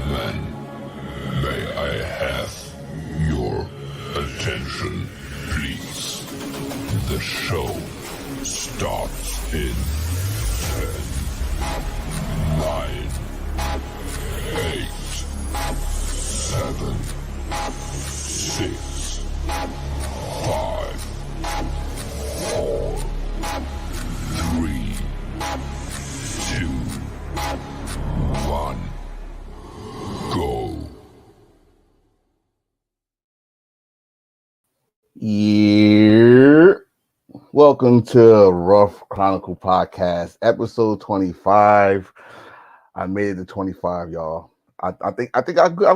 gentlemen, may I have your attention, please? The show starts in 10, 9, 8, 7, 6, 5, 4, 3, 2, 1, go. Yeah. Welcome to Rough Chronicle Podcast, episode 25. I made it to 25, y'all. I'm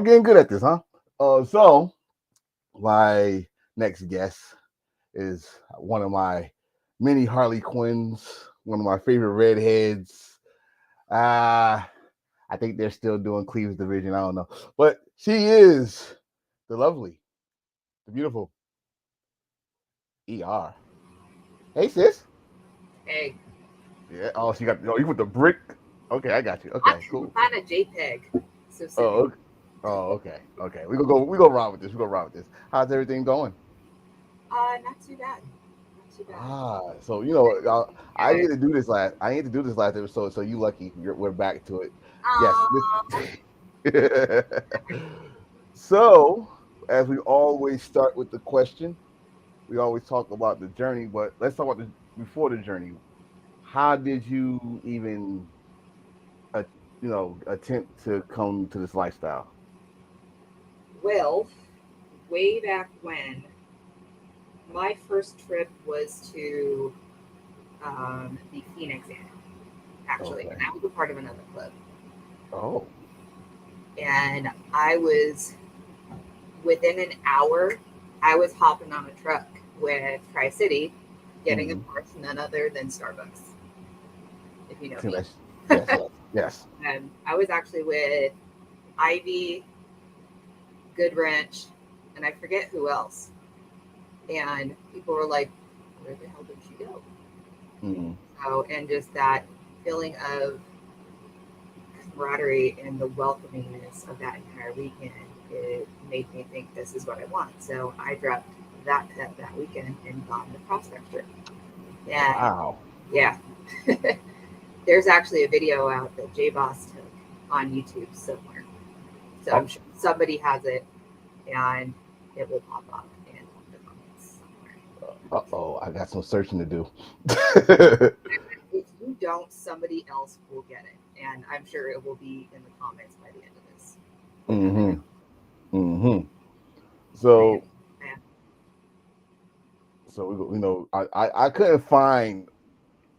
getting good at this, huh? So my next guest is one of my many Harley Quinns, one of my favorite redheads. I think they're still doing Cleve's division. I don't know, but she is the lovely, the beautiful ER. Hey, sis. Hey, Yeah. Oh, so you with the brick. Okay, I got you. Okay, cool. on a JPEG. So silly. Oh, okay. Okay. We gonna ride with this. We gonna ride with this. How's everything going? Not too bad. Not too bad. So I need to do this last. I need to do this last episode. So you lucky. We're back to it. Yes. So as we always start with the question, we always talk about the journey, but let's talk about before the journey. How did you even uh, attempt to come to this lifestyle? Well, way back when, my first trip was to the Phoenix Inn, actually. Okay. And I was a part of another club. Oh. And I was, within an hour, I was hopping on a truck with Tri City, getting, of course, none other than Starbucks. If you know me. Yes. I was actually with Ivy, Goodwrench, and I forget who else. And people were like, where the hell did she go? Mm-hmm. So, and just that feeling of camaraderie and the welcomingness of that entire weekend, it made me think this is what I want. So I dropped that cut that weekend and got the prospect trip. And Wow. yeah. There's actually a video out that J Boss took on YouTube somewhere. So I'm sure somebody has it and it will pop up in the comments somewhere. I got some searching to do. If you don't, somebody else will get it. And I'm sure it will be in the comments by the end of this. So, Man. I couldn't find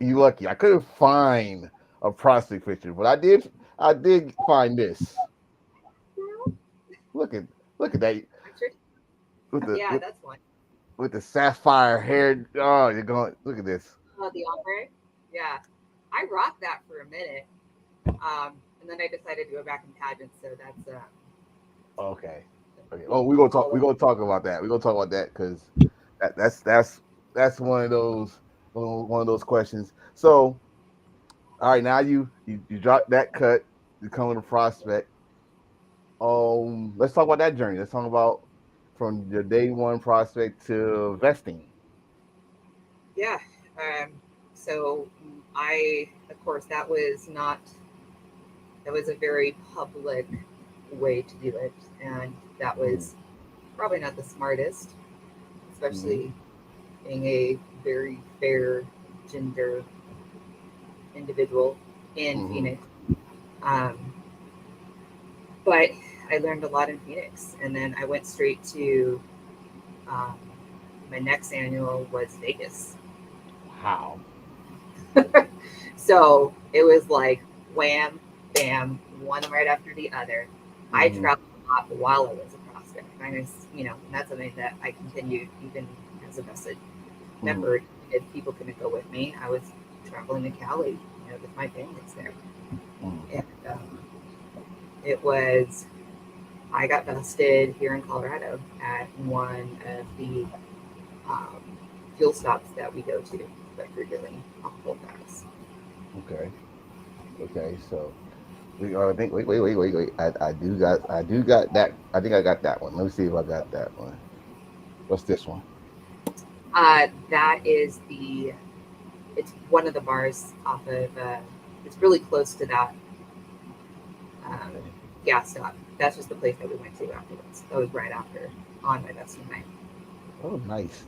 you lucky. I couldn't find a prospect picture, but I did find this. Look at that. That's one. With the sapphire hair. Oh, you're going. Look at this. Oh, the ombre. Yeah, I rocked that for a minute, and then I decided to go back in pageants. So that's okay. Oh, we're gonna talk. We're gonna talk about that. We're gonna talk about that because that's one of those questions. So, all right, now you drop that cut, becoming a prospect. Let's talk about that journey. Let's talk about from your day one prospect to vesting. Yeah. So of course, that was a very public way to do it, and that was probably not the smartest, especially being a very fair gender individual in Phoenix. But I learned a lot in Phoenix, and then I went straight to my next annual was Vegas. Wow. So it was like wham, bam, one right after the other. I traveled a lot while I was a prospect. And that's something that I continued even as a vested member. If people couldn't go with me, I was traveling to Cali, with my family's there. And I got vested here in Colorado at one of the fuel stops that we go to, but regularly off full gas. Okay. So I think wait. I do got that. I think I got that one. Let me see if I got that one. What's this one? That is it's one of the bars off of, it's really close to that um, Okay. gas stop. That's just the place that we went to afterwards. That was right after on my bestie night. Oh, nice.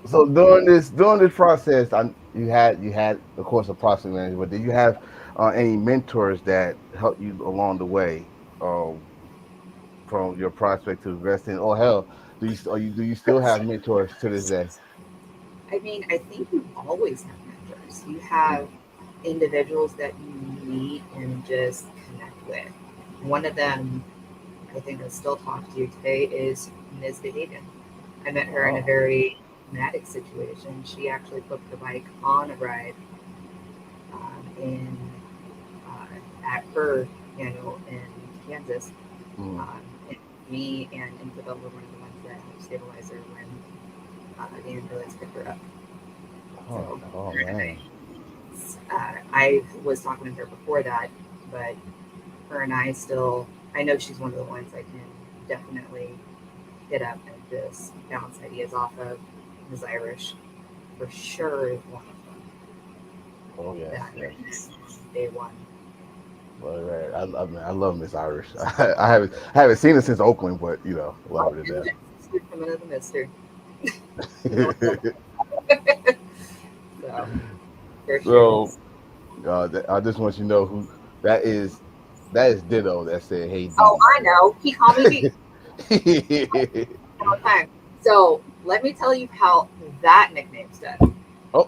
So during this process, you had of course a process manager, but did you have any mentors that helped you along the way, from your prospect to investing? Or hell, do you still have mentors to this day? I mean, I think you always have mentors. You Mm. have individuals that you meet and just connect with. One of them, I think I still talk to you today, is Ms. Behagan. I met her in a Oh, very traumatic situation. She actually booked the bike on a ride in at her annual in Kansas. mm. And me and Infidel were one of the ones that helped stabilize her when the ambulance picked her up. So Oh man. I was talking to her before that, but her and I still, I know she's one of the ones I can definitely hit up and just bounce ideas off of. Ms. Irish, for sure, is one of them Oh yes, that yes. day one. Well, right. I love Miss Irish. I haven't seen her since Oakland, but love Oh, her and to she's coming to the mister. So, death. so, for sure. So I just want you to know who that is. That is Ditto that said, "Hey Oh, D." I know. He called me D all the time. So let me tell you how that nickname stuck.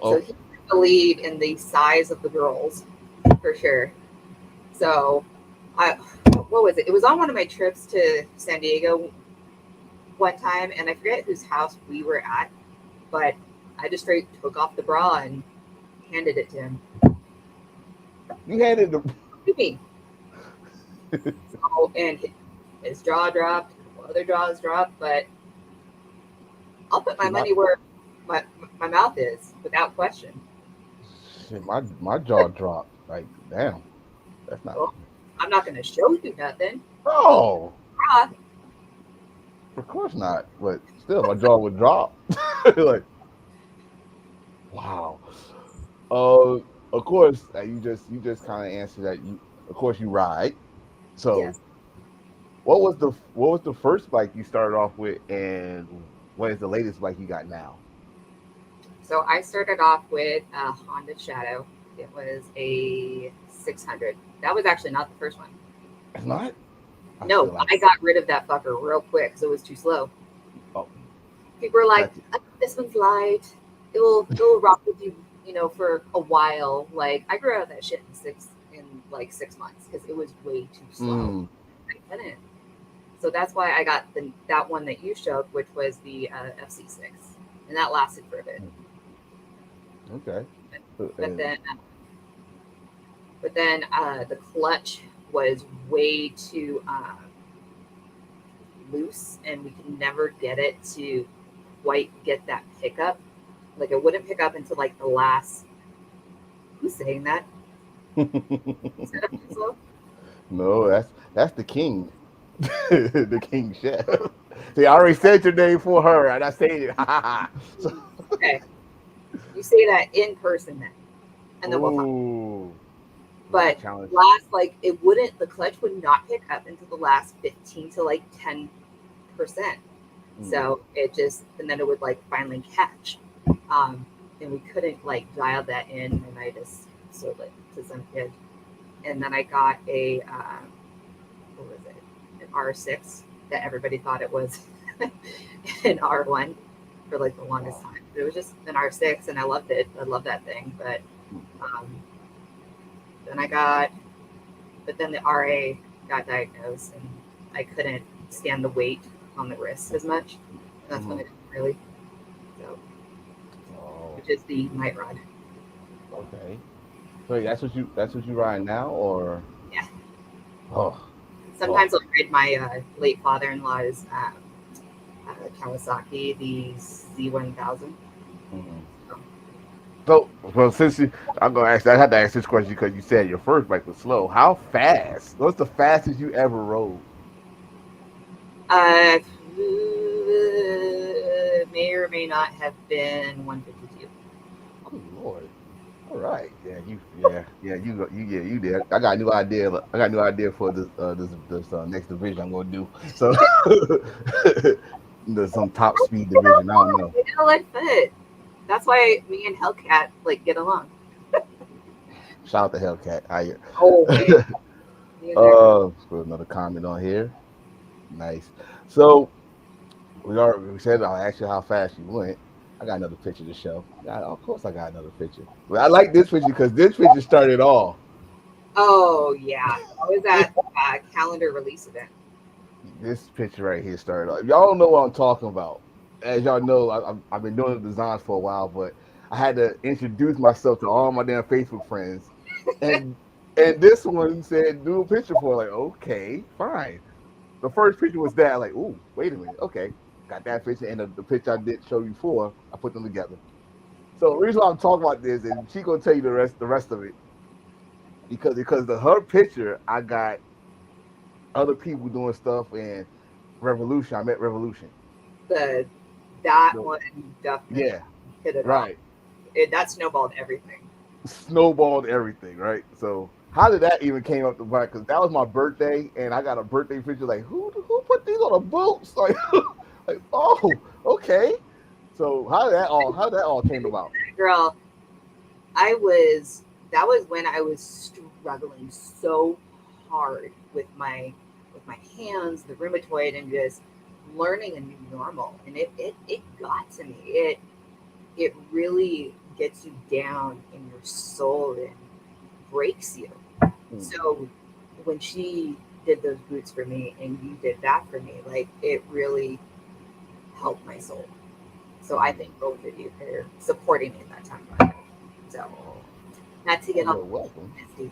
So Oh. he's the lead in the size of the girls, for sure. So I, what was it? It was on one of my trips to San Diego one time, and I forget whose house we were at, but I just straight took off the bra and handed it to him. You had it. What do you mean? So, and his jaw dropped, other jaws dropped, but I'll put See, my money where my my mouth is without question. my jaw dropped. Like, damn, that's not. Well, I'm not going to show you nothing. Oh, Ah, of course not. But still, my jaw would drop. Like, wow. Uh, of course, you just kind of answered that. Of course, you ride. So, yes. what was the first bike you started off with, and what is the latest bike you got now? So I started off with a Honda Shadow. It was a 600. That was actually not the first one. It's not. I No, still like. I got rid of that fucker real quick because it was too slow. Oh, People were like, got you. "This one's light. It will rock with you, for a while." Like I grew out of that shit in like 6 months because it was way too slow. Mm, I couldn't. So that's why I got that one that you showed, which was the FC6, and that lasted for a bit. okay. But And then the clutch was way too loose, and we could never get it to quite get that pickup. Like it wouldn't pick up until like the last. Who's saying that? Is that a slow? no, that's the king, the king chef. See, I already said your name for her, and I said it. So, Okay, you say that in person then, and then we'll talk. ooh, I But challenge. last, like it wouldn't. The clutch would not pick up until the last 15 to like 10%. Mm, So it just, and then it would like finally catch. Um, and we couldn't like dial that in, and I just sold it to some kid. And then I got what was it? An R6 that everybody thought it was an R1 for like the longest wow. time. It was just an R6, and I loved it. I love that thing. But Mm, um, then I got, but then the RA got diagnosed, and I couldn't stand the weight on the wrist as much. That's when mhm. it really, so, Oh, which is the night rod. okay. So that's what you ride now, or Yeah. oh, Sometimes oh. I'll trade my late father-in-law's Kawasaki, the Z1000. Mhm. So, So, well, since I'm gonna ask, I had to ask this question because you said your first bike was slow. How fast? What's the fastest you ever rode? Uh, may or may not have been 152. Good lord! All right, you did. I got a new idea. I got a new idea for this next division I'm gonna do. So, there's some top speed division. I don't know. We gotta let fit. That's why me and Hellcat like get along. Shout out to Hellcat. I Oh man, me and there. put another comment on here. Nice. So we said I'll ask you how fast you went. I got another picture to show. Of course, I got another picture. Well, I like this picture because this picture started all. Oh yeah, I was at a calendar release event. This picture right here started off. If y'all don't know what I'm talking about, as y'all know, I've been doing the designs for a while, but I had to introduce myself to all my damn Facebook friends, and this one said do a picture for. Like, okay, fine. The first picture was that. Like, ooh, wait a minute. Okay, got that picture, and the picture I did show you before, I put them together. So the reason why I'm talking about this, and she gonna tell you the rest of it, because her picture, I got other people doing stuff in Revolution. I met Revolution. The that So, one definitely yeah, hit it off. right. That snowballed everything. Snowballed everything, right? So how did that even came up to mind? Because that was my birthday, and I got a birthday picture. Like, who put these on a boat? Like, like, oh, okay. So how did that all came about? Girl, I was that was when I was struggling so hard with my hands, the rheumatoid, and just learning a new normal. And it got to me. It really gets you down in your soul and breaks you. Hmm. So when she did those boots for me and you did that for me, like it really helped my soul. So I thank both of you for supporting me in that time. So Oh, not to oh, get you're all welcome. nasty.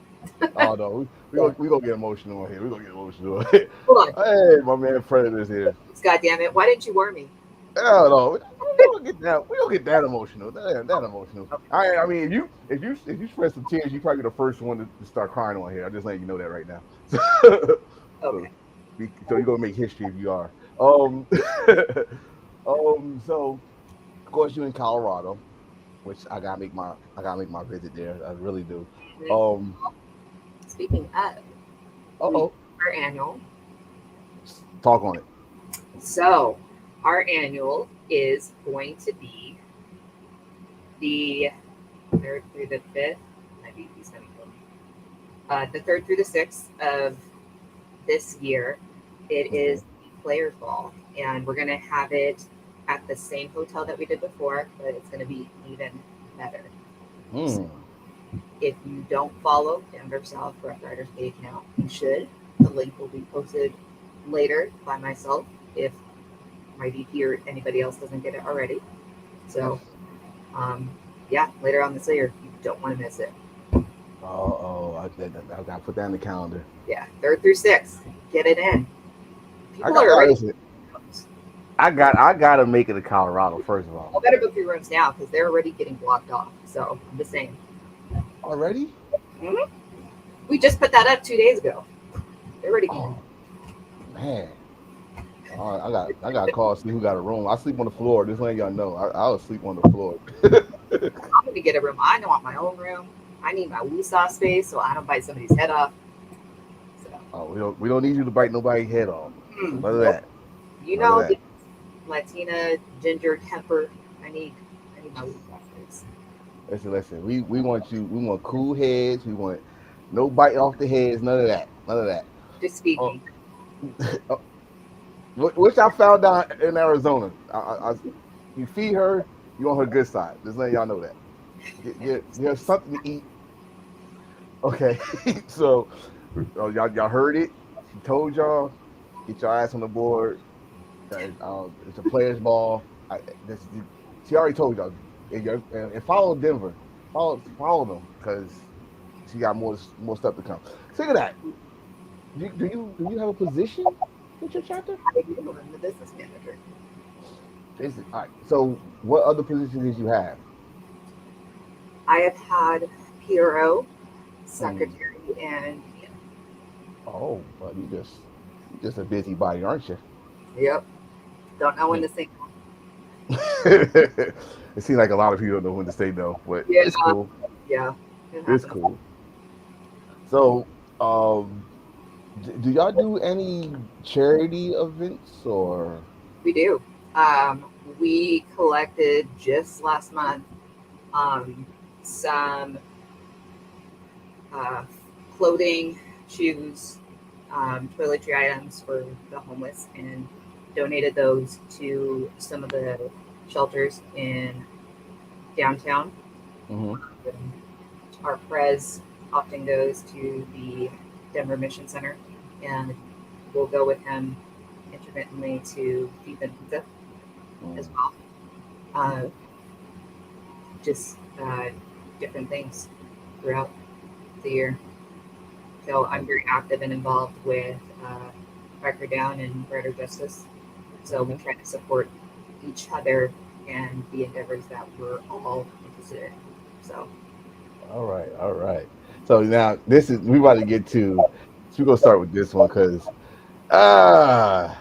Oh no, we Yeah. gonna we gonna get emotional on here. We gonna get emotional. Hold on. Hey, my man Predator's here. God damn it. Why didn't you warn me? Hell no, we don't get that. We don't get that emotional. That ain't that emotional. Okay. I mean, if you spread some tears, you probably be the first one to start crying on here. I'm just letting you know that right now. Okay. So, so you're gonna make history if you are. So of course you're in Colorado, which I gotta make my visit there. I really do. And Um, speaking of, we oh, our annual. talk on it. So our annual is going to be the third through the fifth. Maybe he's gonna kill me. The third through the sixth of this year. It Hmm. is the Players Ball, and we're gonna have it at the same hotel that we did before, but it's gonna be even better. So Hmm. if you don't follow Denver South Rough Riders page now, you should. The link will be posted later by myself if my VP or anybody else doesn't get it already. So, um, yeah, later on this year, you don't want to miss it. I gotta put that in the calendar. Yeah, third through sixth, get it in. I People got are already. listen. I gotta make it to Colorado first of I all. better book your rooms now because they're already getting blocked off. So I'm just saying. Already? Mhm. We just put that up 2 days ago. They're already getting. Oh man. All right, I got to call see who got a room. I sleep on the floor. Just letting y'all know. I'll sleep on the floor. I'm gonna get a room. I want my own room. I need my woosah space so I don't bite somebody's head off. So, Oh, we don't need you to bite nobody's head off. None of nope. that. You None of know, that. the Latina ginger temper. I need my woosah space. Listen. We want you. We want cool heads. We want no biting off the heads. None of that. None of that. Just feed Oh, me. which I found out in Arizona. You feed her, you on her good side. Just letting y'all know that. Get her something to eat. Okay, so y'all heard it. She told y'all, get your ass on the board. It's a players' ball. She already told y'all. And follow Denver. Follow them because she got more stuff to come. Think of that. Do you have a position with your chapter? I am the business manager. All right. So what other positions did you have? I have had PRO, secretary, and Oh, but you just a busybody, aren't you? yep. Don't know when to say no. It seems like a lot of people don't know when to say no, but Yeah, it's cool. yeah. It It's happens. cool. So, do y'all do any charity events or? We do. Um, we collected just last month um, some uh, clothing, shoes, toiletry items for the homeless, and donated those to some of the shelters in downtown. Mhm. And our prez often goes to the Denver Mission Center, and we'll go with him intermittently to feed them pizza as Mm. well. Uh, just different things throughout the year. So I'm very active and involved with Record Down and Brighter Justice. So we Mhm. try to support each other and the endeavors that we're all interested in. So All right, all right. So now this is we about to get to. So we're gonna start with this one because ah.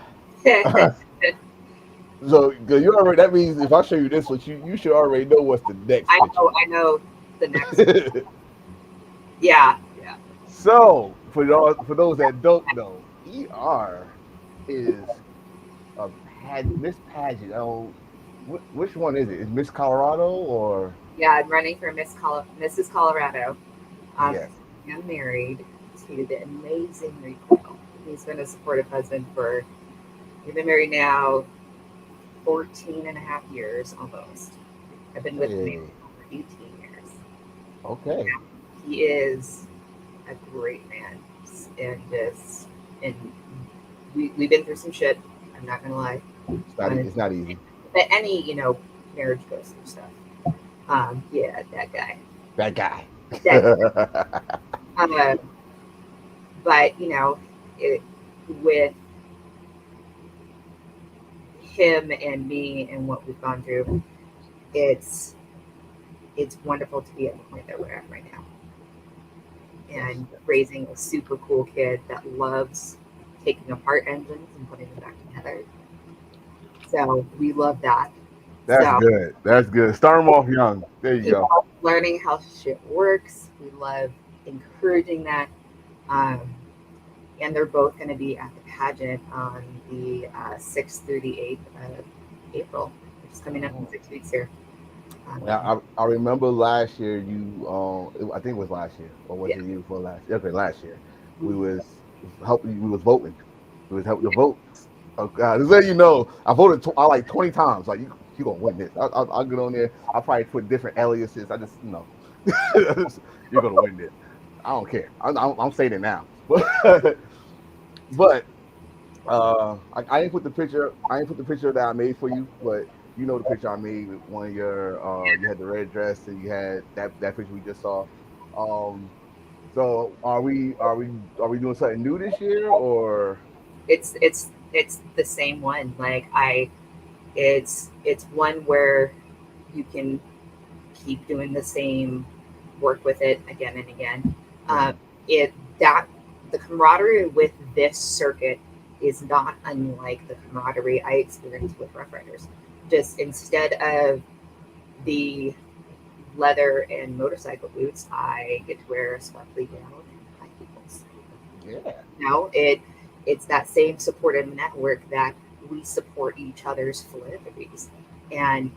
I So 'cause you already that means if I show you this one, you should already know what's the next picture. know the next. Yeah, yeah. So for those that don't know, ER is a Miss Pageant. Oh, which one is it? Is Miss Colorado or Yeah, I'm running for Mrs. Colorado. yes? I'm married to the amazing Rico. He's been a supportive husband for, we've been married now 14 and a half years almost. I've been with him Hey, for 18 years. okay. He is a great man. And just, and we've been through some shit. I'm not going to lie. It's not easy. But any, marriage goes through stuff. Yeah, that guy. That guy. That, uh, but, it, with him and me and what we've gone through, it's it's wonderful to be at the point that we're at right now. That's And raising a super cool kid that loves taking apart engines and putting them back together. So we love that. that's So good. That's good. Start them off young. There you he go. loves learning how shit works. We love encouraging that. Um, and they're both going to be at the pageant on the 6th through the 8th of April, which is coming up in Oh. 6 weeks here. Yeah, I remember last year you I think it was last year or was Yeah. it you for last year? Okay, last year we was helping we was voting. We was helping to vote. Oh God, just let you know, I voted I like 20 times. Like you gonna win this. I'll get on there. I'll probably put different aliases. I just you're gonna win this. I don't care. I'm saying it now. But I didn't put the picture. I didn't put the picture that I made for you, but you know the picture I made with one of your. You had the red dress and you had that picture we just saw. Um, so are we doing something new this year or? It's the same one. It's one where you can keep doing the same work with it again and again. Um, Mhm. it that the camaraderie with this circuit is not unlike the camaraderie I experienced with Rough Riders. Just instead of the leather and motorcycle boots, I get to wear a sparkly gown and high heels. Yeah. It's that same supportive network that we support each other's philanthropies, and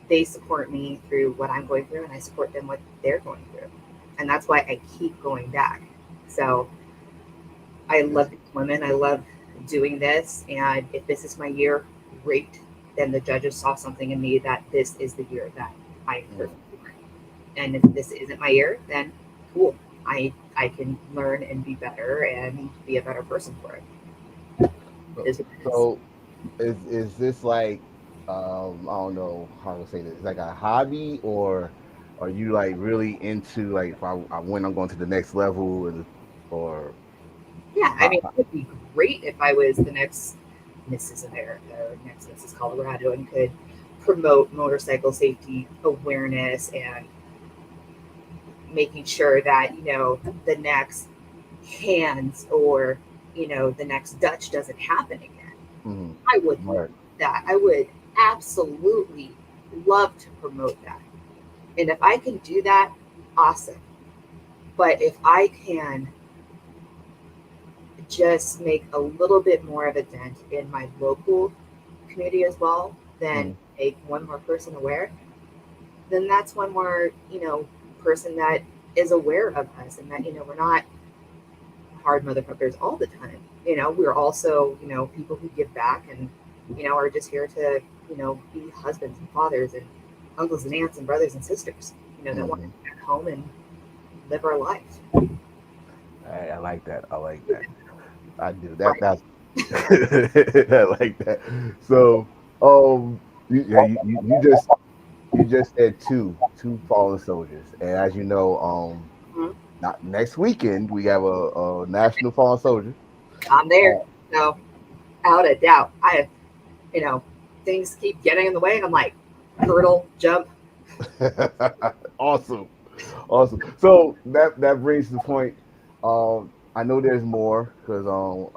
they support me through what I'm going through, and I support them what they're going through, and that's why I keep going back. So I It's, love these women. I love doing this, and if this is my year, great. Then the judges saw something in me that this is the year that I mm. perfectly. And if this isn't my year, then cool. I can learn and be better and be a better person for it. So, Is what it is. so is this like I don't know how to say this. It's like a hobby or are you like really into like if I win I'm going to the next level and or Yeah, I how, mean, it would be great if I was the next Mrs. America or next Mrs. Colorado and could promote motorcycle safety awareness and making sure that, the next Hands or, the next Dutch doesn't happen again. Mhm. I would Right. love that. I would absolutely love to promote that. And if I can do that, awesome. But if I can just make a little bit more of a dent in my local community as well, then make one more person aware, then that's one more, person that is aware of us and that, we're not hard motherfuckers all the time. We're also, people who give back and, are just here to, be husbands and fathers and uncles and aunts and brothers and sisters, that want to Mhm. get home and live our lives. I like that. I like that. I do that. Right. That's I like that. So, you just said two fallen soldiers, and as you know, Mhm. not next weekend we have a national fallen soldier. I'm there. So, out of doubt. Things keep getting in the way. And I'm like, hurdle, jump. Awesome, awesome. So that brings the point. I know there's more because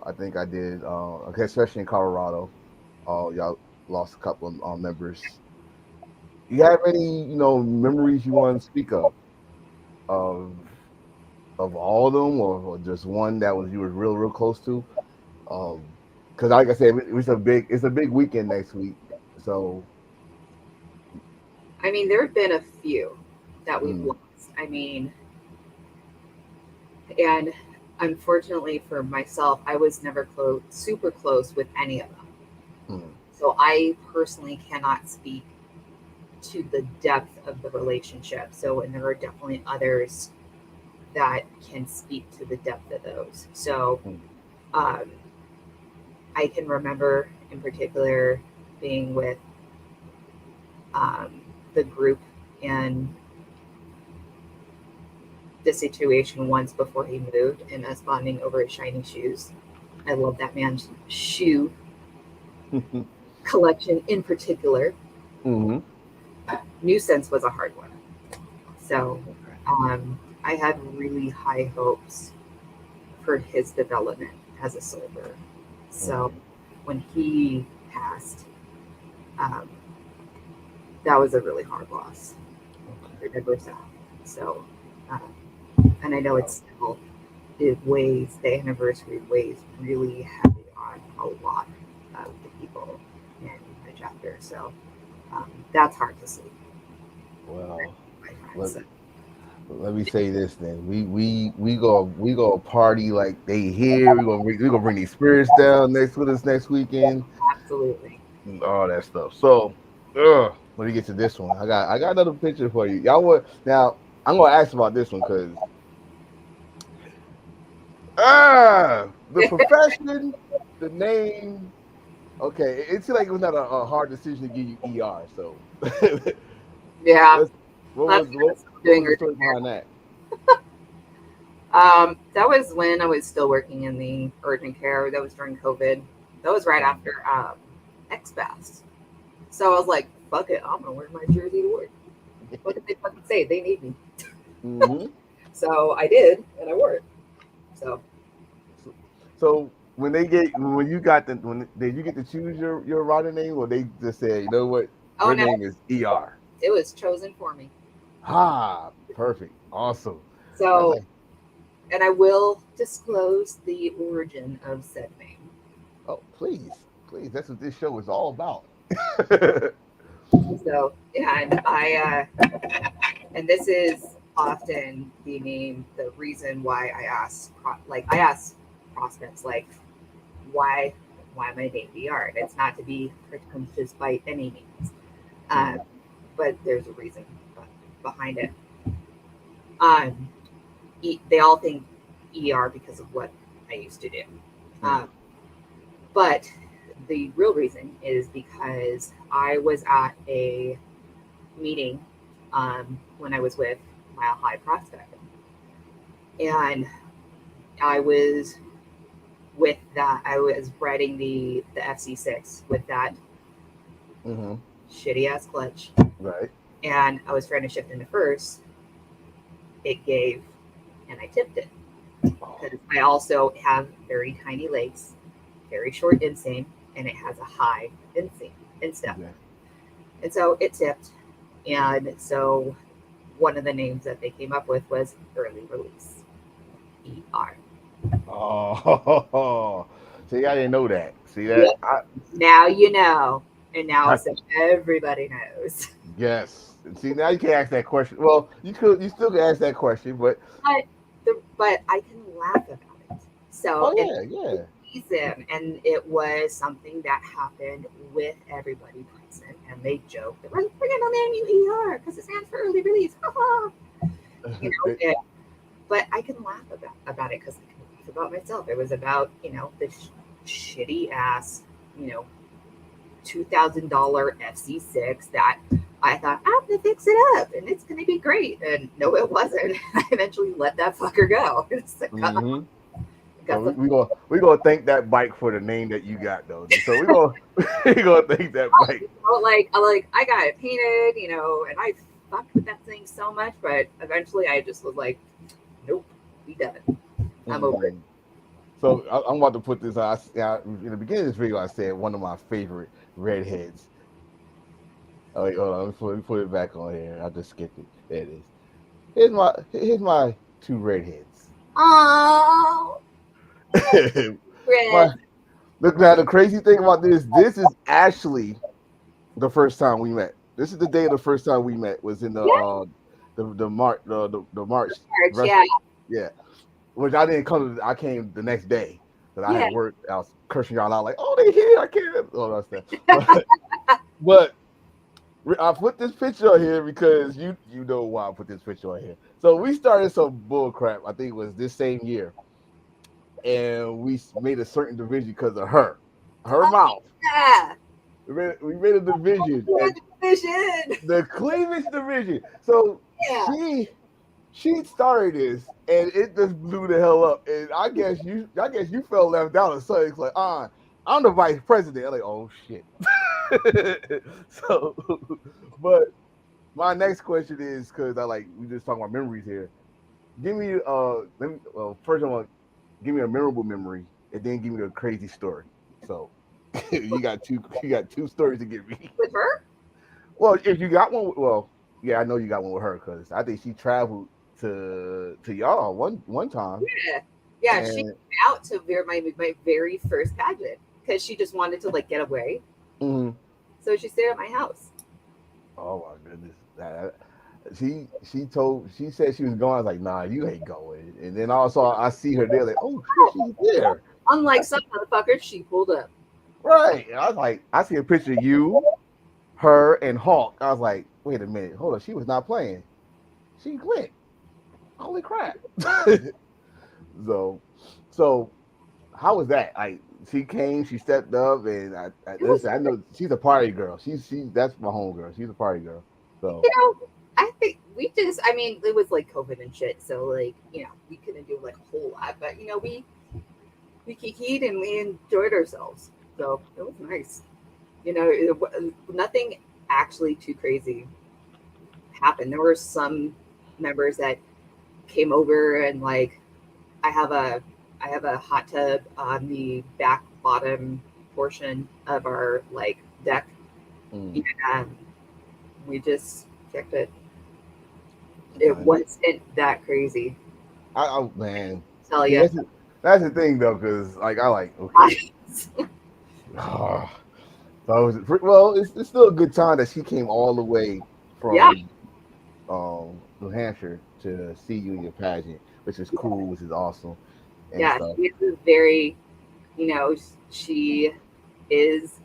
I think I did. Okay, especially in Colorado, y'all lost a couple of members. You have any memories you want to speak of of all of them, or just one that was you were real close to? Because like I said, it's a big weekend next week. So I mean, there have been a few that we've mm, lost. I mean, and unfortunately for myself, I was never super close with any of them. mm, So I personally cannot speak to the depth of the relationship. So, and there are definitely others that can speak to the depth of those. So, mm, um, I can remember in particular being with the group and the situation once before he moved and us bonding over his shiny shoes. I love that man's shoe collection in particular. mm-hmm. Nuisance was a hard one. So I had really high hopes for his development as a soldier. So Mm-hmm. when he passed, um, that was a really hard loss. Okay. It was sad. So, and I know Wow. it's still, the anniversary weighs really heavy on a lot of the people in my chapter. So that's hard to see. Well, My let, friends. let me say this then. We go party like they here. We gonna bring these spirits down next with us next weekend Absolutely. and all that stuff. So, let me get to this one. I got another picture for you. Y'all want now? I'm gonna ask about this one because the profession, the name. Okay, it seemed like it was not a hard decision to give you ER. So, Yeah, let's. What that's was what, what doing was the urgent story care. behind that? That was when I was still working in the urgent care. That was during COVID. That was right Mm, after XFest. So I was like, fuck it, I'm gonna wear my jersey to work. What did they fucking say? They need me. mm-hmm. So I did, and I wore it. So So when you got when did you get to choose your rider name, or they just said, you know what, oh your no, name is ER? it was chosen for me. Perfect, awesome. That's So like, and I will disclose the origin of said name. oh please, that's what this show is all about. So yeah, and and this is often the reason why I ask, I ask prospects like, why, my name VR? And it's not to be pretentious by any means, uh, Mm, but there's a reason behind it. Um, they all think ER because of what I used to do, mm, um, but the real reason is because I was at a meeting when I was with Mile High Prospect, and I was with that. I was riding the FC6 with that mm-hmm. shitty ass clutch, Right. and I was trying to shift into first, it gave, and I tipped it because I also have very tiny legs, very short inseam, and it has a high instep. Okay. And so it tipped. And so one of the names that they came up with was early release. ER. Oh, see, I didn't know that. See that? Yep. Now you know. And now I so everybody knows. yes. See, now you can't ask that question. Well, you still can ask that question, but But I can laugh about it. So oh it's yeah, reason, and it was something that happened with everybody present, and they joked, they're like, "We're gonna name you ER because it stands for early release." yeah. But I can laugh about it because I can laugh about myself. It was about this shitty ass $2,000 FC6 that I thought I'm gonna fix it up and it's gonna be great, and no, it wasn't. I eventually let that fucker go. hmm So Got the we gonna thank that bike for the name that you got though. So we gonna we gonna thank that bike. I got it painted, and I fucked with that thing so much, but eventually I just was like, nope, we done it. I'm over it. Mhm. So I'm about to put this out. In the beginning of this video, I said one of my favorite redheads. Oh, wait, hold on. Let me put it back on here. I just skipped it. There it is. Here's my two redheads. Oh, my Red. look now. The crazy thing about this is actually the first time we met. This is the day of the first time we met. Was in the March March, rest, yeah, yeah. Which I didn't come to. I came the next day because I yeah. had work. I was cursing y'all out like, "Oh, they here! I can't." All that stuff. But I put this picture on here because you know why I put this picture on here. So we started some bull crap. I think it was this same year, and we made a certain division because of her mouth. Yeah. We made a division, and Vision. the cleavage division. So Yeah. she started this, and it just blew the hell up. And I guess you felt left out or something. It's like, I'm the vice president. I'm like, oh shit. So, but my next question is because we just talking about memories here. Give me first I want give me a memorable memory, and then give me a crazy story. So you got two stories to give me. With her? Well, if you got one, well, yeah, I know you got one with her because I think she traveled to y'all one time. Yeah. Yeah, she And came out to my very first pageant because she just wanted to get away. mhm. So she stayed at my house. Oh my goodness, she said she was going. I was like, nah, you ain't going. And then also I see her there, like, oh shit, she's there. Unlike some motherfuckers, she pulled up. Right. And I was like, I see a picture of you, her, and Hawk. I was like, wait a minute, hold on, she was not playing. She went. Holy crap. so how was that? She came, she stepped up, and listen, I know she's a party girl. She's that's my homegirl. She's a party girl. So I think it was like COVID and shit, so we couldn't do a whole lot, but we kikied and we enjoyed ourselves, so it was nice. Nothing actually too crazy happened. There were some members that came over, and I have a hot tub on the back bottom portion of our deck. And we just kicked it. It wasn't that crazy. oh man, Tell you. that's the thing though, because okay. So it's still a good time that she came all the way from New Hampshire to see you in your pageant, which is cool, which is awesome. And Yeah, stuff. she is very, she is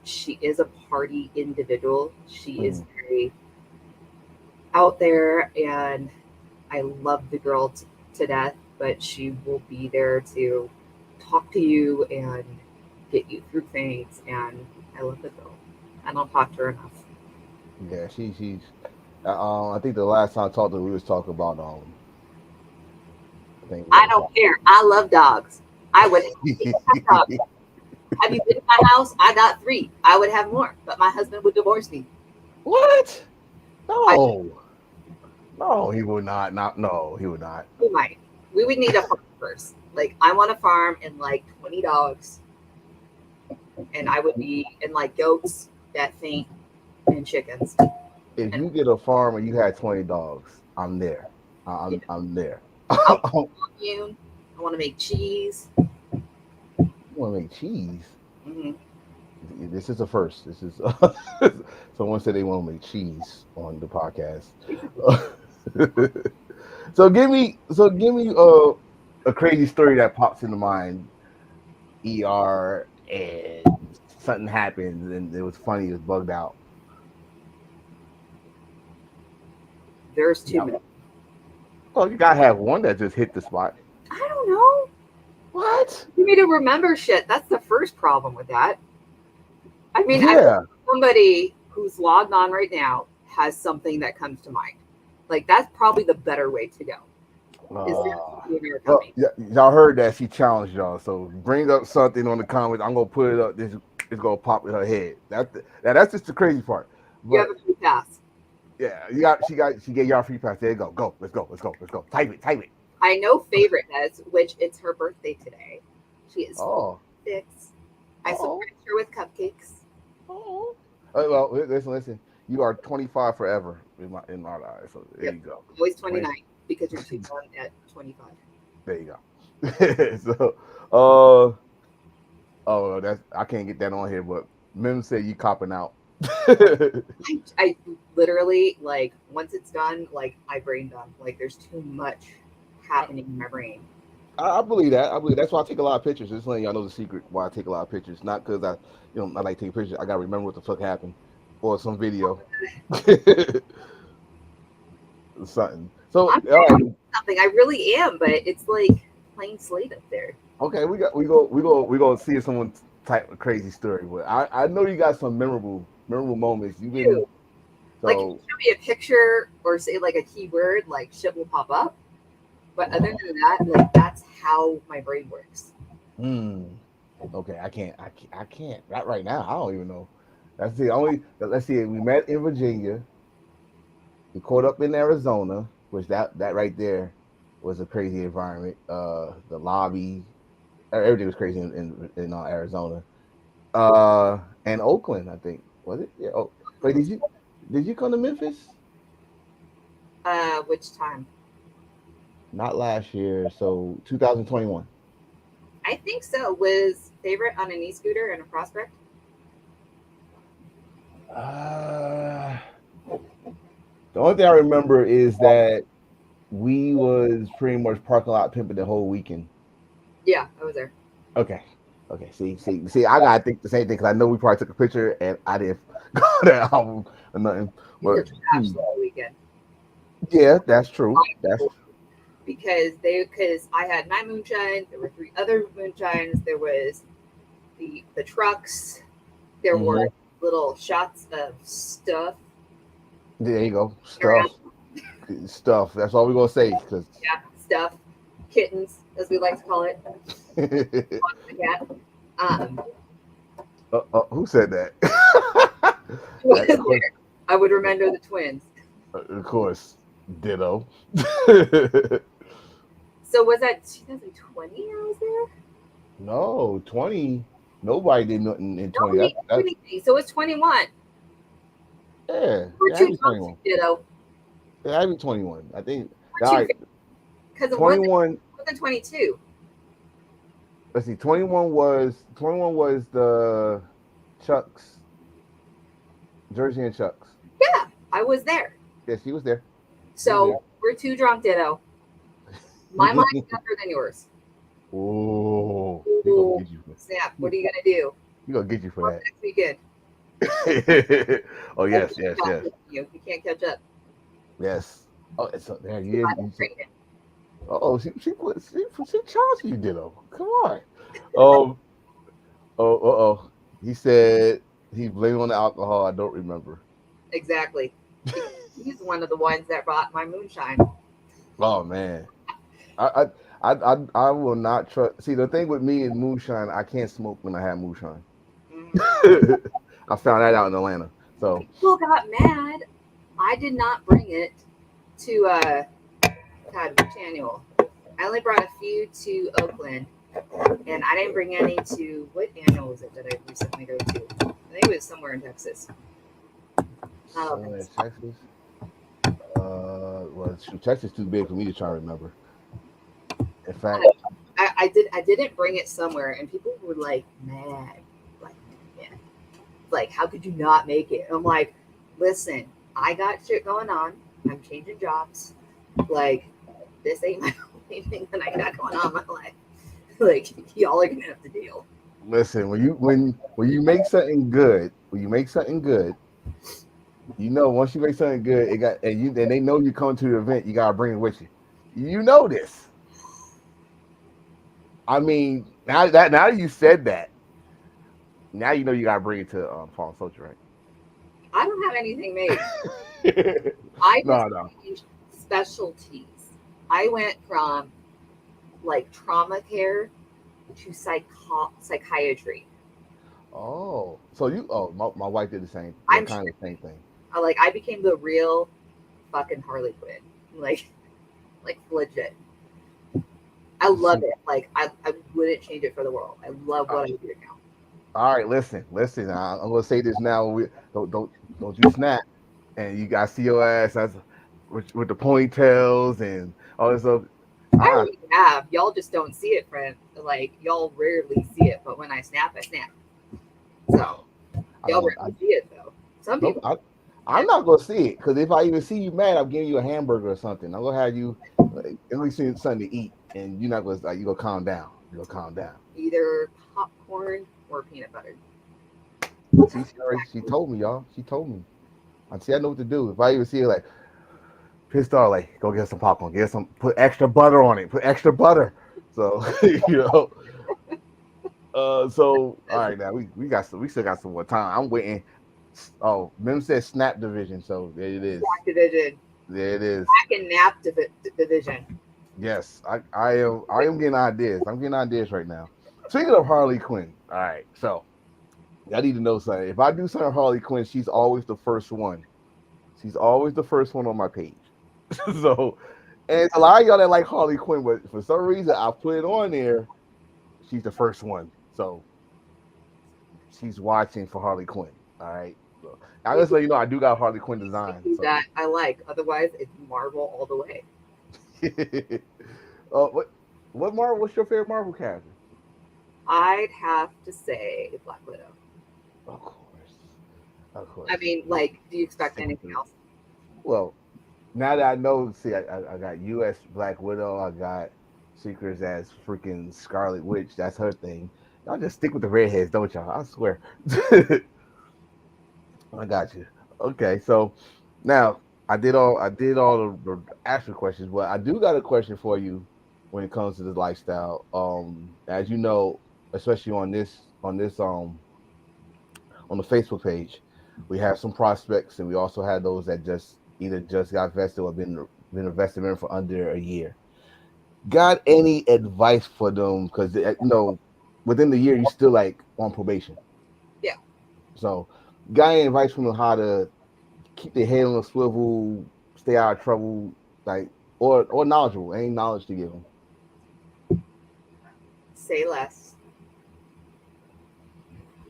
she is a party individual. She is very out there, and I love the girl to death, but she will be there to talk to you and get you through things, and I love the girl. I don't talk to her enough. Yeah, she's. I think the last time I talked to her, we was talking about I don't care. I love dogs. I would have dogs. Have you been to my house? I got 3. I would have more, but my husband would divorce me. What? No. No, he would not. Not no, he would not. We might. We would need a farm first. Like I want a farm and like 20 dogs, and I would be and like goats that faint and chickens. If you get a farm and you had 20 dogs, I'm there. I'm there. Commune. I want to make cheese. You want to make cheese? Hmm. This is a first. This is someone said they want to make cheese on the podcast. So give me a crazy story that pops into mind. ER and something happens and it was funny. It was bugged out. There's too Yeah. many. Oh, you gotta have one that just hit the spot. I don't know. What? You need to remember shit. That's the first problem with that. I mean, I Yeah. somebody who's logged on right now has something that comes to mind. Like that's probably the better way to go. Is there something you're Well, coming? y'all heard that she challenged y'all. So bring up something on the comments. I'm gonna put it up. This it's gonna pop in her head. That's just the crazy part. You But have a free pass. yeah, she gave y'all free pass. There you go. Go. Let's go. Type it. I know favorite has, which it's her birthday today. She is Oh. 6. I Oh. surprised her with cupcakes. Oh. Well, listen. You are 25 forever in my eyes. So there Yep. you go. Always 29 because you're too young at 25. There you go. So, oh, that's I can't get that on here. But Mim said you copping out. I literally like once it's done, like I brain dump. Like there's too much happening in my brain. I believe that. I believe that's why I take a lot of pictures. Just letting y'all know the secret why I take a lot of pictures. Not because I like taking pictures. I gotta remember what the fuck happened, or some video, something. So, all I'm right, something I really am, but it's like plain slate up there. okay, we go see if someone type a crazy story. But I know you got some memorable moments. You've been Dude, like if so you show me a picture or say like a keyword, like shit will pop up. But other than that, like that's how my brain works. okay. I can't. Not right now. I don't even know. That's the only. Let's see. We met in Virginia. We caught up in Arizona, which that right there was a crazy environment. The lobby, everything was crazy in Arizona. And Oakland, I think was it? Yeah. Oh, wait, did you come to Memphis? Which time? Not last year, so 2021. I think so. Was favorite on an e-scooter and a prospect? The only thing I remember is that we was pretty much parking lot pimping the whole weekend. Yeah, I was there. Okay. See. I gotta think the same thing because I know we probably took a picture and I didn't go to that album or nothing. You were But trashed the whole weekend. yeah, that's true. That's Because I had my moonshine, there were 3 other moonshines, there was the trucks, there were little shots of stuff. there you go. Stuff. That's all we're gonna say because Yeah, stuff, kittens, as we like to call it. The cat. who said that? I would remember the twins. Of course, ditto. So was that 2020 I was there? No, 20. Nobody did nothing in No, 20. so it's 21. Yeah, We're it had too to be drunk 21. to ditto. It had to be 21. I think. We're All too right, because it 21. wasn't 22. Let's see. 21 was the Chucks, Jersey and Chucks. Yeah, I was there. Yes, he was there. So we're too drunk ditto. My mind's younger than yours. Oh, he gonna get you. Snap. What are you gonna do? He gonna get you for Next weekend. that. Oh yes. You can't catch up. Yes. Oh, so there you I'm is. training. Oh, she charged you, ditto. Come on. He said he blamed on the alcohol. I don't remember. Exactly. He's one of the ones that brought my moonshine. Oh man, I will not trust. See, the thing with me and moonshine, I can't smoke when I have moonshine. Mhm. I found that out in Atlanta. So People got mad. I did not bring it to God, which annual? I only brought a few to Oakland, and I didn't bring any to what annual was it that I recently go to? I think it was somewhere in Texas. Somewhere in Texas. Well, shoot, Texas too big for me to try to remember. In fact, I didn't bring it somewhere, and people were like mad, like man, like how could you not make it? I'm like, listen, I got shit going on. I'm changing jobs. Like this ain't my only thing that I got going on in my life. Like y'all are gonna have to deal. listen, when you make something good, you know, once you make something good, it got and they know you come to the event, you gotta bring it with you. You know this. I mean, now you said that, now you know you gotta bring it to Fallen Soldier, right? I don't have anything made. I No, just changed specialties. I went from like trauma care to psychiatry. Oh, so my wife did the same, I'm kind of the same thing. I became the real fucking Harley Quinn. Like legit. I love it. Like I wouldn't change it for the world. I love what I do now. All right, listen. I'm gonna say this now. Don't you snap, and you guys see your ass as with the ponytails and all this stuff. I already have. Y'all just don't see it, friend. Like y'all rarely see it, but when I snap, I snap. So y'all rarely see it though. Some people. I'm not gonna see it because if I even see you mad, I'm giving you a hamburger or something. I'm gonna have you at least see something to eat, and you're not gonna you gonna calm down. You're gonna calm down. Either popcorn or peanut butter. See, she told me, y'all. She told me. I know what to do. If I even see her like pissed off, like go get some popcorn, put extra butter on it, put extra butter. So you know. So all right, now we still got some more time. I'm waiting. Oh, Mim said Snap Division, so there it is. Snack Division. There it is. Snack and Nap Division. Yes, I am getting ideas. I'm getting ideas right now. Speaking of Harley Quinn, all right, so I need to know something. If I do something Harley Quinn, she's always the first one. She's always the first one on my page. So, and a lot of y'all that like Harley Quinn, but for some reason I put it on there. She's the first one, so she's watching for Harley Quinn. All right. So, I just let you know I do got Harley Quinn design. So. That I like. Otherwise, it's Marvel all the way. What Marvel? What's your favorite Marvel character? I'd have to say Black Widow. Of course. I mean, like, do you expect anything else? Well, now that I know, see, I got U.S. Black Widow. I got Secrets as freaking Scarlet Witch. That's her thing. Y'all just stick with the redheads, don't y'all? I swear. I got you. Okay, so now I did all the actual questions, but I do got a question for you when it comes to the lifestyle. As you know, especially on the Facebook page, we have some prospects, and we also have those that either just got vested or been invested in for under a year. Got any advice for them? Because within the year, you're still like on probation. Yeah. So, got any advice from them how to keep their head on a swivel, stay out of trouble, like or knowledgeable? Any knowledge to give them? Say less,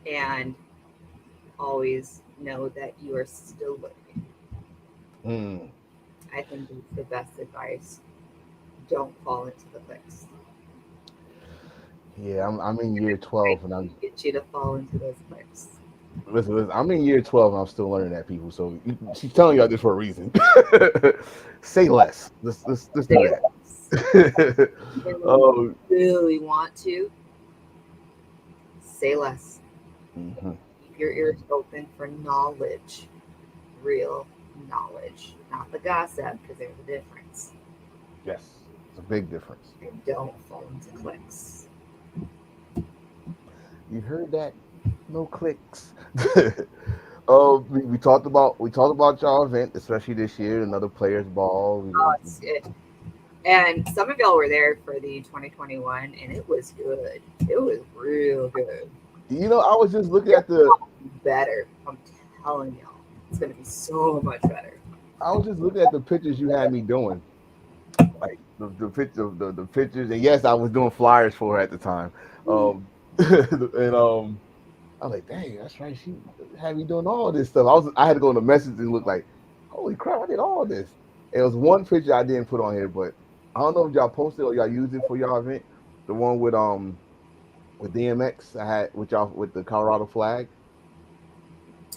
and always know that you are still learning. I think it's the best advice. Don't fall into the clicks. Yeah, I'm in year 12, and I'm get you to fall into those clicks. Listen, I'm in year 12, and I'm still learning that, people. So she's telling y'all this for a reason. Say less. Let's do that. You really want to say less. Mm-hmm. Keep your ears open for knowledge, real knowledge, not the gossip, because there's a difference. Yes, it's a big difference. And don't fall into clicks. You heard that? No clicks. We talked about y'all event, especially this year, another players ball. It's good. And some of y'all were there for the 2021, and it was good. It was real good. I was just looking at the better. I'm telling y'all, it's gonna be so much better. I was just looking at the pictures you had me doing, like the pictures, and yes, I was doing flyers for her at the time. And I was like, dang, that's right. She had me doing all this stuff. I had to go in the message and look like, holy crap, I did all this. It was one picture I didn't put on here, but I don't know if y'all posted or y'all used it for y'all event. The one with DMX I had with y'all with the Colorado flag.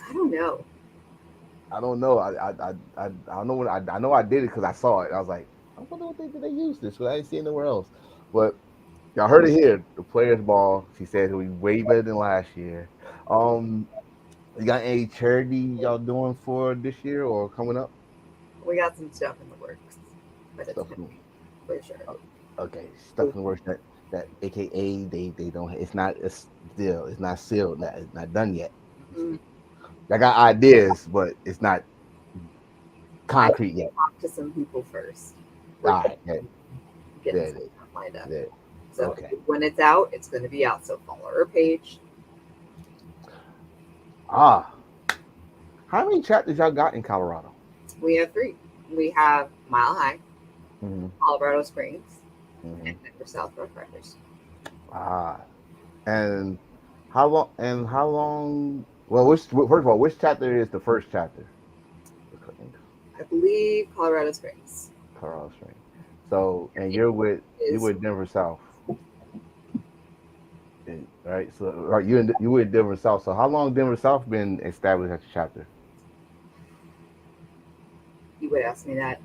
I don't know. I don't know. I don't know when I know I did it because I saw it. I was like, I wonder what they use this because I didn't see it nowhere else. But y'all heard it here. The players ball. She said it'll be way better than last year. Um, you got any charity y'all doing for this year or coming up? We got some stuff in the works, but it's Stuff. pending for sure. Okay, stuff in the works that AKA they don't. It's not sealed. It's not done yet. Mm, I got ideas, but it's not I concrete yet. talked to some people first. All We're right, yeah, getting there it some is. stuff lined up. There. So Okay. when it's out, it's going to be out. So follow our page. Ah, how many chapters y'all got in Colorado? We have 3. We have Mile High, Mm-hmm. Colorado Springs, Mm-hmm. and Denver South Road Riders. Ah, and how long? And how long? Well, first of all, which chapter is the first chapter? I believe Colorado Springs Colorado Springs. So, and you is with Denver South, right? So, right, you with Denver South. So, how long Denver South been established as a chapter? you would ask me that.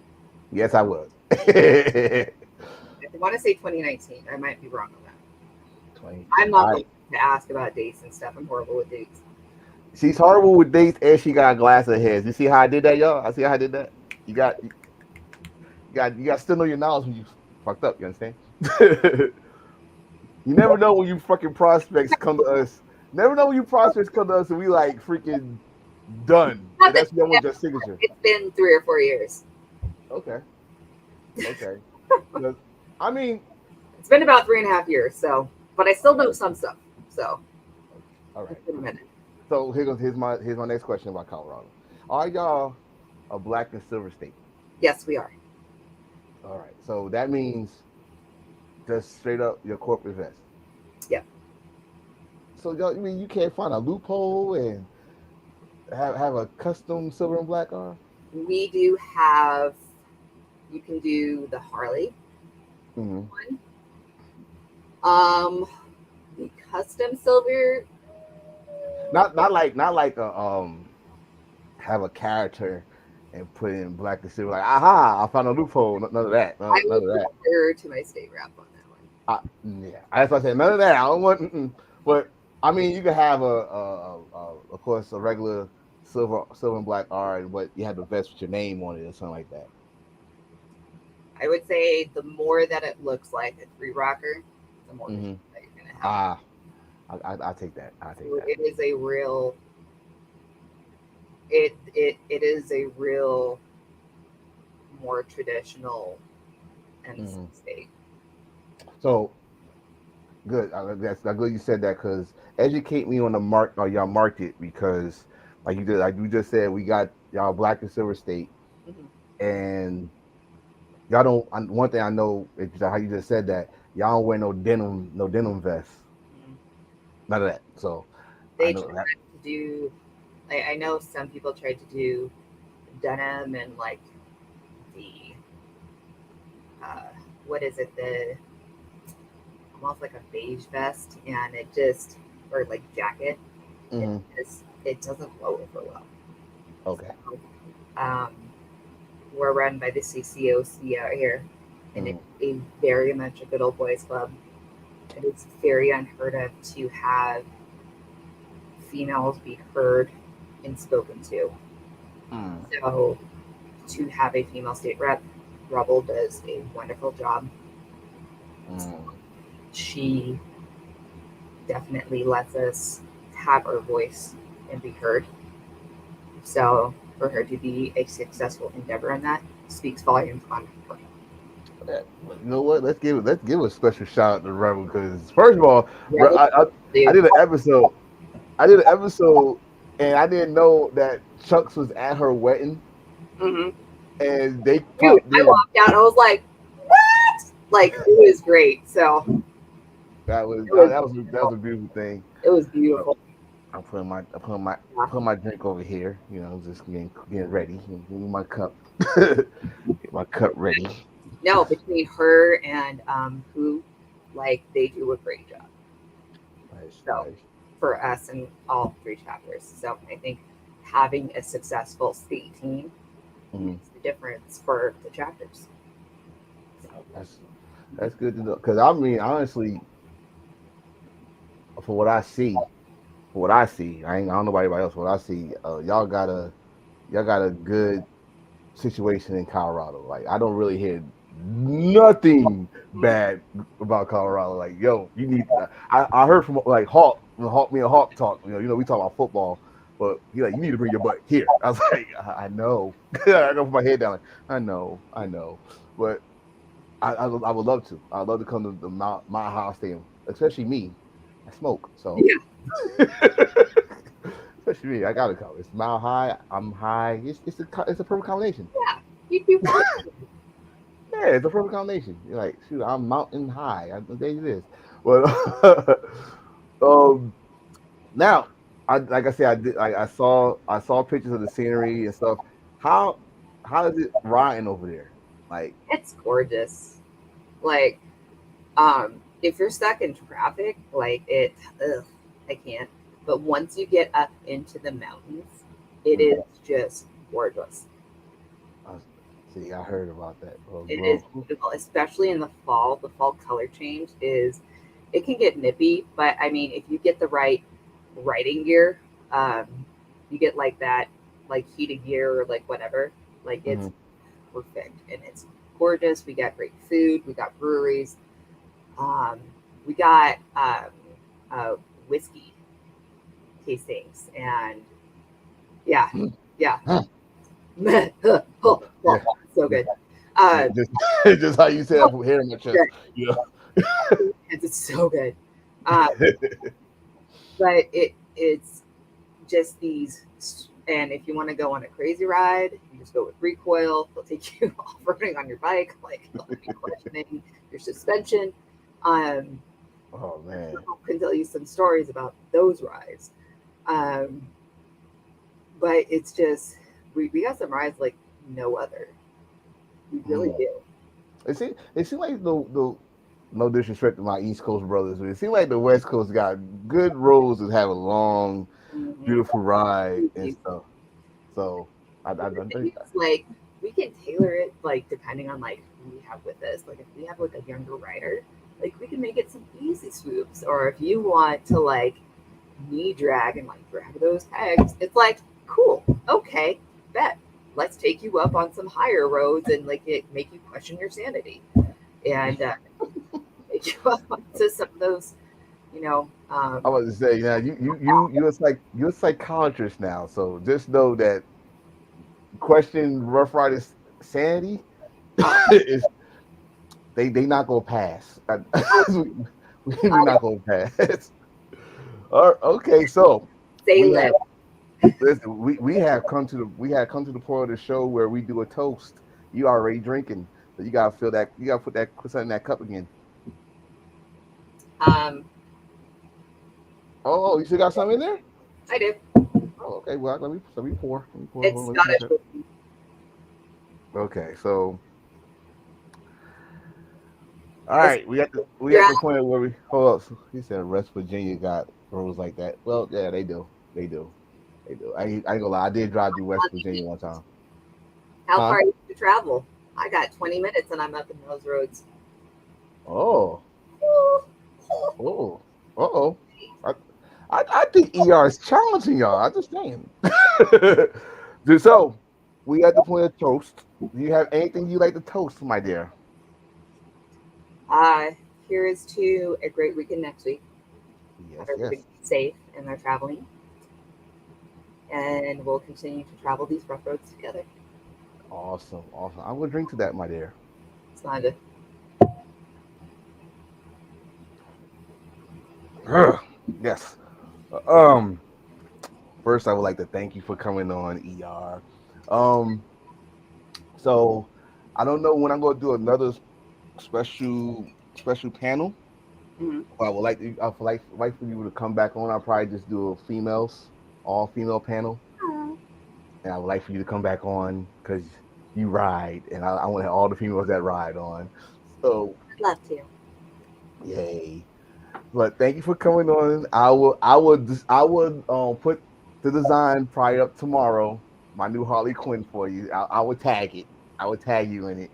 Yes, I would. I want to say 2019. I might be wrong on that. 20. I'm not All going to ask about dates and stuff. I'm horrible with dates. She's horrible with dates, and she got a glass of heads. You see how I did that, y'all? I see how I did that. You got still know your knowledge when you fucked up. You understand? You never know when you fucking prospects come to us. Never know when you prospects come to us and we like freaking done. And that's when with your signature. It's been 3 or 4 years. Okay. I mean, It's been about 3.5 years. So, but I still know some stuff. So, all right. it's been a minute. So here's my next question about Colorado. Are y'all a black and silver state? Yes, we are. All right. So that means just straight up your corporate vest. Yeah. So y'all, I mean, you can't find a loophole and have a custom silver and black R? We do have. You can do the Harley Mm-hmm. one. The custom silver. Not like a have a character and put in black and silver like aha I found a loophole. None of that. None I of will that. refer to my state rep on that one. Yeah, that's what I said. None of that. I don't want. But I mean, you could have of course, a regular silver and black R, but you have the vest with your name on it or something like that. I would say the more that it looks like a 3 rocker, the more Mhm. that you're gonna have. I take that. I take So that. it is a real. It is a real more traditional NC Mhm. state. So good. That's good you said that because educate me on the y'all market because like you just said we got y'all black and silver state Mhm. and y'all don't. One thing I know is how you just said that y'all don't wear no denim vests, Mhm. none of that. So I They know tried that. to do. Like, I know some people tried to do denim and like the what is it, the almost like a beige vest, and it just, or like jacket, Hmm. it doesn't flow over well. Okay. Um, we're run by the CCOC out here, and Mhm. it's a very much a good old boys club. It is very unheard of to have females be heard and spoken to. Mm. So to have a female state rep, Rebel does a wonderful job. Mm. She definitely lets us have our voice and be heard. So for her to be a successful endeavor in that speaks volumes on her. Yeah. You know what? Let's give a special shout out to Rebel because first of all, Rebel, I did dude, an episode. I did an episode and I didn't know that Chucks was at her wedding. mhm. and they Dude, popped I in. walked out. I was like, what? Like, it was great. So That was it was that was a beautiful thing. it was beautiful. I'm putting my Yeah. putting my drink over here. You know, just getting ready. Give me my cup. Get my cup ready. No, between her and who, like, they do a great job. Nice, So nice. for us in all three chapters. So I think having a successful state team Mhm. makes the difference for the chapters. That's that's good to know. Because I mean, honestly, for what I see, I don't know about anybody else. What I see, y'all got a good situation in Colorado. Like I don't really hear nothing bad about Colorado. Like yo, you need. I heard from like Hawk when Hawk me and Hawk talk. You know we talk about football, but he like you need to bring your butt here. I was like I know. I go put my head down. Like I know, but I would love to. I'd love to come to the my house stadium, especially me. I smoke, so Yeah, especially me. I gotta come. It's mile high. I'm high. It's a perfect combination. yeah, you want Yeah, it's a perfect combination. You're like, shoot, I'm mountain high. There it is. But um, now, like I said, I did. I saw pictures of the scenery and stuff. How how is it riding over there? Like, it's gorgeous. Like, if you're stuck in traffic, like I can't. But once you get up into the mountains, it mm, is just gorgeous. I, see, I heard about that. It is Well, beautiful, especially in the fall. The fall color change is it can get nippy, but I mean, if you get the right riding gear, you get like that, like heated gear or like whatever. Like it's mhm. perfect and it's gorgeous. We got great food. We got breweries. Um, we got whiskey tastings and yeah, Mm, yeah, huh, oh, yeah, so good. yeah, Uh, just just how you said from hair in my chest. You it's so good. know. Uh, but it's just these. And if you want to go on a crazy ride, you just go with recoil. They'll take you off roading on your bike, like they'll be questioning your suspension. Um, Oh man. I can tell you some stories about those rides. Um, but it's just we got some rides like no other. We really Mm. do. It seems like the no disrespect to my East Coast brothers, but it seems like the West Coast got good roads that have a long, Mhm. beautiful ride and stuff. So I don't think It's like we can tailor it like depending on like who we have with us. Like if we have like a younger rider, like we can make it some easy swoops. Or if you want to like knee drag and like drag those pegs, it's like cool, okay, bet. Let's take you up on some higher roads and like it make you question your sanity and take you up onto some of those, you know, I was to say, now you're a psychologist now, so just know that question Rough Riders sanity uh, is they not gonna pass. I, We not gonna pass. All right, okay, so say we less. have listen, we have come to the point of the show where we do a toast. You already drinking, so you gotta feel that you gotta put something in that cup again. Um, Oh, you still got something in there? I do. Oh, okay. Well, let me pour. It's Let me pour Scottish that. whiskey. Okay, so all It's right, we you're at at the point where we hold up. So he said West Virginia got roads like that. Well, yeah, they do. I ain't gonna lie. I did drive through West Virginia one time. how Huh? far you to travel? I got 20 minutes and I'm up in those roads. Oh, oh, oh. I, I think ER is challenging y'all. I just saying. So we at the point of toast. Do you have anything you like to toast, my dear? Uh, Here is to a great weekend next week. Have Yes, everybody yes. be safe in their traveling, and we'll continue to travel these rough roads together. Awesome, awesome. I will drink to that, my dear. It's not a Yes. Um. First, I would like to thank you for coming on, ER. Um. So I don't know when I'm going to do another special panel. Mhm. I would like for you to come back on. I'll probably just do a all female panel, Aw, and I would like for you to come back on because you ride, and I want to have all the females that ride on. So I'd love to. yay! But thank you for coming on. I would put the design probably up tomorrow. My new Harley Quinn for you. I would tag it. I would tag you in it.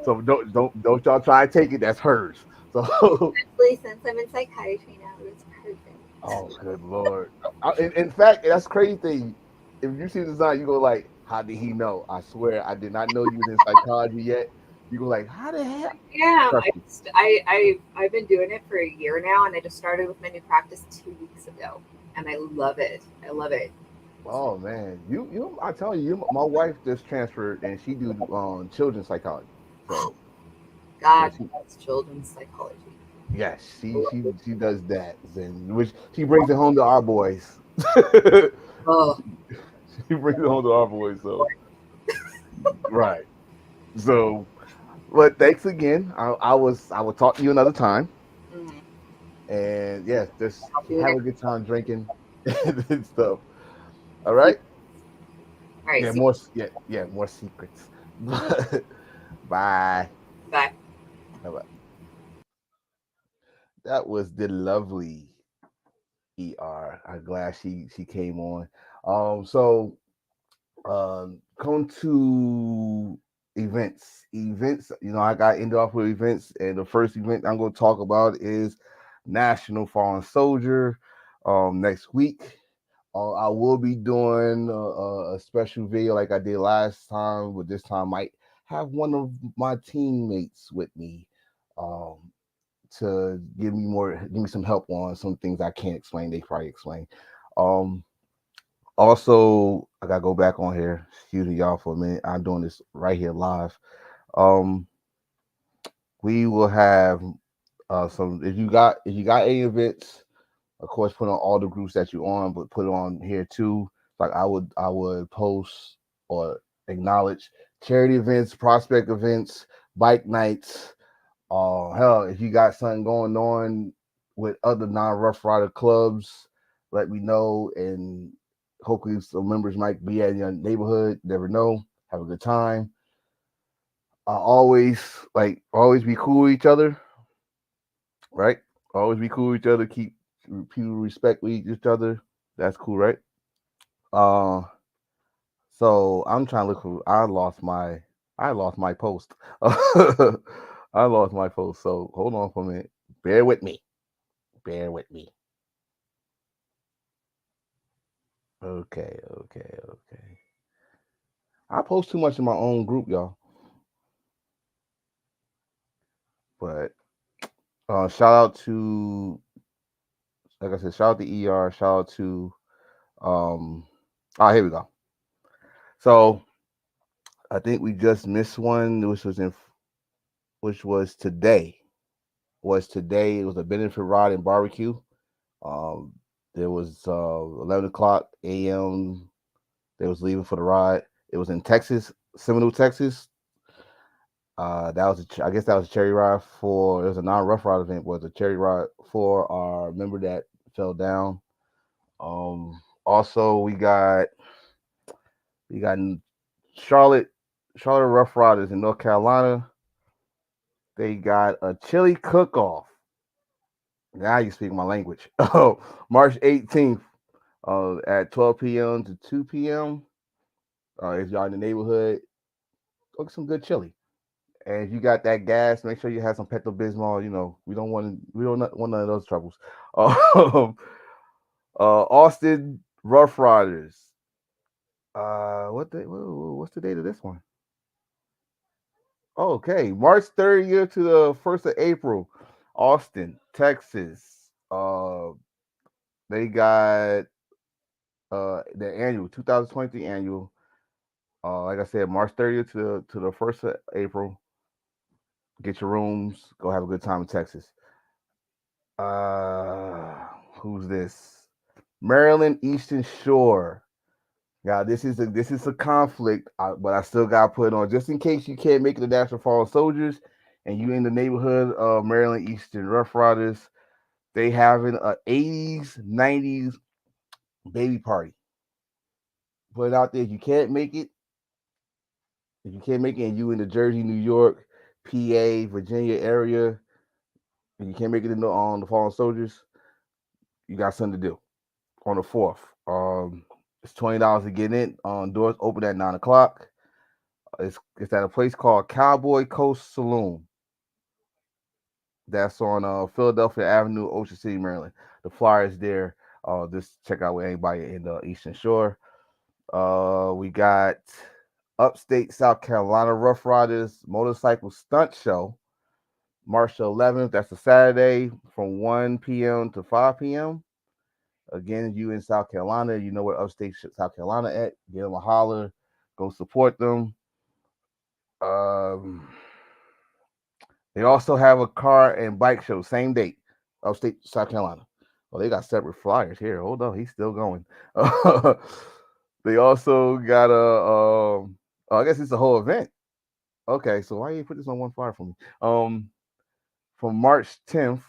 So don't y'all try to take it. That's hers. So Especially since I'm in psychiatry now, it's perfect. oh good lord. In fact, that's crazy thing. If you see the design, you go like, how did he know? I swear I did not know you was in psychology yet. You go like, how the hell? Yeah, Trust me. I've been doing it for a year now, and I just started with my new practice 2 weeks ago, and I love it. I love it. Oh man, you I tell you, my wife just transferred and she do children's psychology. So yeah, God, that's children's psychology. yes, she does that, and which she brings it home to our boys. Oh, She brings it home to our boys. So right. So, but thanks again. I will talk to you another time, mm, and yes, just I'll do it have a next. good time drinking and stuff. All See. right. All right, Yeah, see. more secrets. Bye. Bye. Bye. That was the lovely I'm glad she came on. So come to events. You know, I got ended off with events, and the first event I'm going to talk about is National Fallen Soldier. Next week, I will be doing a special video like I did last time, but this time I might have one of my teammates with me. Um, to give me some help on some things I can't explain. They probably explain. Um, Also, I gotta go back on here. Excuse me, y'all, for a minute. I'm doing this right here live. Um, we will have some. If you got any events, of course, put on all the groups that you're on, but put it on here too. Like I would post or acknowledge charity events, prospect events, bike nights. Hell, if you got something going on with other non-Rough Rider clubs, let me know, and hopefully some members might be at your neighborhood. Never know. Have a good time. Always be cool with each other, right? Always be cool with each other. Keep people respect with each other. That's cool, right? Uh, so I'm trying to look for. I lost my post. I lost my post. So hold on for a minute. Bear with me. Bear with me. Okay. I post too much in my own group, y'all. But shout out to, like I said, shout out to ER. Shout out to, um, here we go. So I think we just missed one, which was today. It was a benefit ride and barbecue. Um, there was 11 o'clock a.m. They was leaving for the ride. It was in Texas, Seminole, Texas. I guess that was a cherry ride for. It was a non-rough ride event. Was a cherry ride for our member that fell down. Also we got Charlotte, Charlotte Rough Riders in North Carolina. They got a chili cook-off. Now you speak my language. Oh, March 18th, at 12 p.m. to 2 p.m. If y'all in the neighborhood, cook some good chili. And if you got that gas, make sure you have some Pepto Bismol. You know, we don't want none of those troubles. Um, Austin Rough Riders. What's the date of this one? Okay, March 30th to the 1st of April, Austin, Texas. They got the annual 2023 annual. Like I said, March 30th to the 1st of April. Get your rooms. Go have a good time in Texas. Who's this? Maryland Eastern Shore. Yeah, this is a conflict, but I still got to put it on just in case you can't make it to National Fallen Soldiers, and you in the neighborhood of Maryland Eastern Rough Riders. They having a 80s 90s baby party. Put it out there. If you can't make it, if you can't make it, and you in the Jersey, New York, PA, Virginia area, and you can't make it in on the Fallen Soldiers, you got something to do on the 4th. It's $20 to get in. Doors open at 9 o'clock. It's at a place called Cowboy Coast Saloon. That's on Philadelphia Avenue, Ocean City, Maryland. The flyer is there. Just check out with anybody in the Eastern Shore. We got Upstate South Carolina Rough Riders Motorcycle Stunt Show, March 11th. That's a Saturday from 1 p.m. to 5 p.m. Again, you in South Carolina, you know where Upstate South Carolina at. Get them a holler. Go support them. They also have a car and bike show, same date, Upstate South Carolina. Well, they got separate flyers here. Hold on, he's still going. They also got I guess it's a whole event. Okay, so why you put this on one flyer for me? From March 10th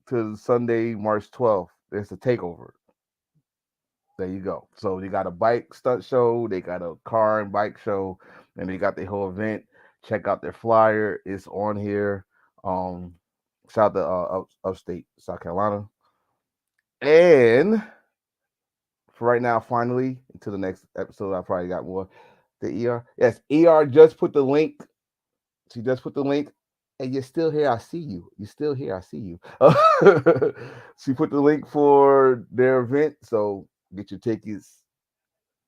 to Sunday, March 12th, there's a takeover. There you go. So they got a bike stunt show, they got a car and bike show, and they got the whole event. Check out their flyer. It's on here. Shout out to Upstate South Carolina. And for right now, finally, until the next episode, I probably got more. The ER. Yes, ER just put the link. She just put the link. And you're still here. I see you. You're still here. I see you. She put the link for their event. So get your tickets.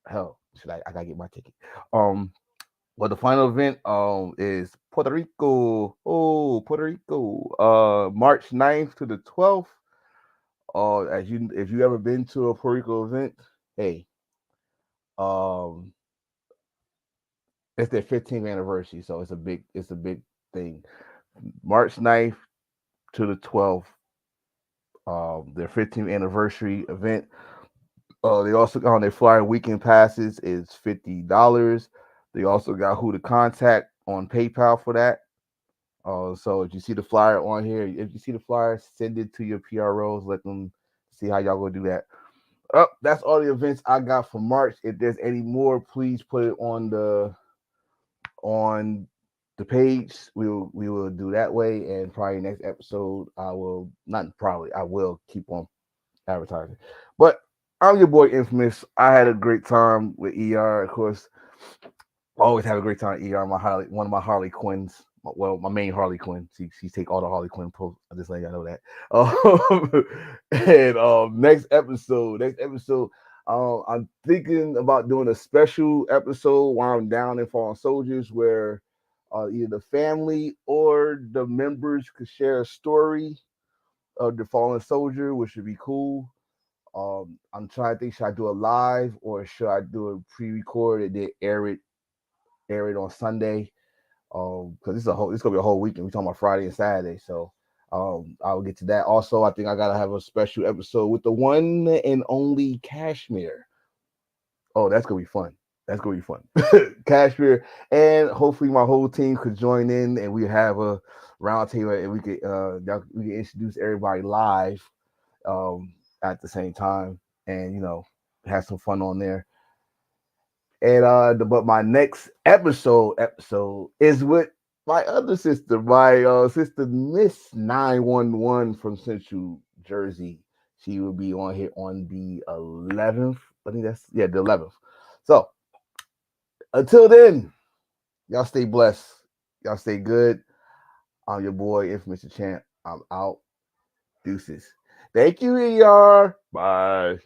Hell, I gotta get my ticket. Well, the final event is Puerto Rico. Oh, Puerto Rico. March 9th to the 12th. If you ever been to a Puerto Rico event, hey, it's their 15th anniversary, so it's a big thing. March 9th to the 12th. Their 15th anniversary event. They also got on their flyer weekend passes is $50. They also got who to contact on PayPal for that. So if you see the flyer on here, if you see the flyer, send it to your PROs. Let them see how y'all gonna do that. That's all the events I got for March. If there's any more, please put it on the page. We will do that way, and probably next episode I will keep on advertising. But I'm your boy Infamous. I had a great time with ER, of course. Always have a great time. ER, one of my Harley Quinns. Well, my main Harley Quinn. She take all the Harley Quinn posts. I just let y'all know that. And next episode, I'm thinking about doing a special episode while I'm down in Fallen Soldiers, where either the family or the members could share a story of the fallen soldier, which would be cool. I'm trying to think, should I do a live or should I do a pre-recorded and then air it on Sunday? Because it's gonna be a whole weekend. We're talking about Friday and Saturday, so I'll get to that. Also, I think I gotta have a special episode with the one and only Cashmere. Oh, that's gonna be fun. Cashmere, and hopefully my whole team could join in, and we have a round table, and we can introduce everybody live at the same time, and have some fun on there. And but my next episode is with my other sister, my sister Miss 911 from Central Jersey. She will be on here on the 11th. I think the 11th. So until then, y'all stay blessed. Y'all stay good. I'm your boy, Infamous Champ. I'm out. Deuces. Thank you, ER. Bye.